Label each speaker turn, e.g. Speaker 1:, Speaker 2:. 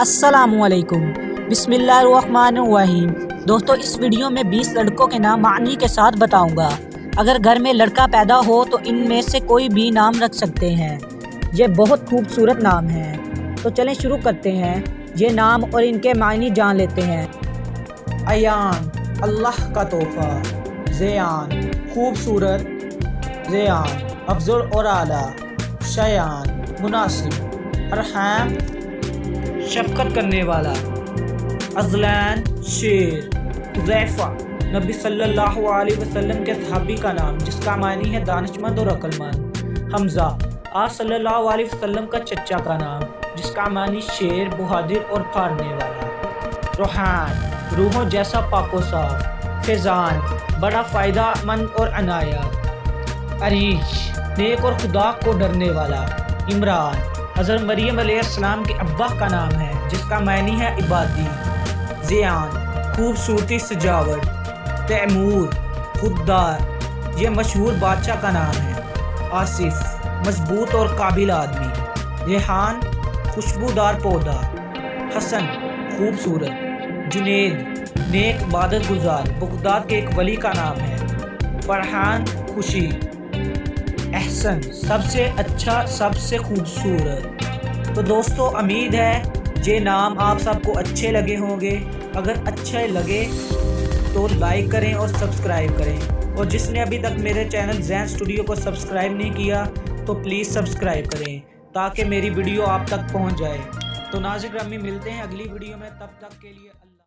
Speaker 1: अस्सलामुअलैकुम बिस्मिल्लाहिर्रहमानिर्रहीम। दोस्तों, इस वीडियो में 20 लड़कों के नाम मानी के साथ बताऊंगा। अगर घर में लड़का पैदा हो तो इनमें से कोई भी नाम रख सकते हैं। ये बहुत खूबसूरत नाम हैं। तो चलें शुरू करते हैं। ये नाम और इनके मायने जान लेते हैं। अयान, अल्लाह का तोहफा। ज़ेयान, खूबसूरत। ज़ेयान, अफजल और आला। शयान, मुनासिब। अरहम, शफकत करने वाला। अज़लान, शेर। हुज़ैफ़ा, नबी सल्लल्लाहु अलैहि वसल्लम के सहाबी का नाम जिसका मानी है दानिशमंद और अक्लमंद। हमज़ा, आप सल्लल्लाहु अलैहि वसल्लम का चचा का नाम जिसका मानी शेर, बहादुर और फाड़ने वाला। रूहान, रूहों जैसा पाको साफ। फैज़ान, बड़ा फ़ायदेमंद और अनायत। अरीश, नेक और खुदा को डरने वाला। इमरान, हज़रत मरियम अलैहिस्सलाम के अब्बा का नाम है जिसका मानी है इबादी। ज़ियान, खूबसूरती सजावट। तैमूर, खुददार, ये मशहूर बादशाह का नाम है। आसिफ, मजबूत और काबिल आदमी। रेहान, खुशबूदार पौधा। हसन, खूबसूरत। जुनेद, नेक इबादत गुजार, बगदाद के एक वली का नाम है। फरहान, खुशी। एहसन, सबसे अच्छा, सबसे खूबसूरत। तो दोस्तों, उम्मीद है ये नाम आप सबको अच्छे लगे होंगे। अगर अच्छे लगे तो लाइक करें और सब्सक्राइब करें, और जिसने अभी तक मेरे चैनल ज़ैन स्टूडियो को सब्सक्राइब नहीं किया तो प्लीज़ सब्सक्राइब करें ताकि मेरी वीडियो आप तक पहुंच जाए। तो नाज़िर ग्रामी, मिलते हैं अगली वीडियो में, तब तक के लिए।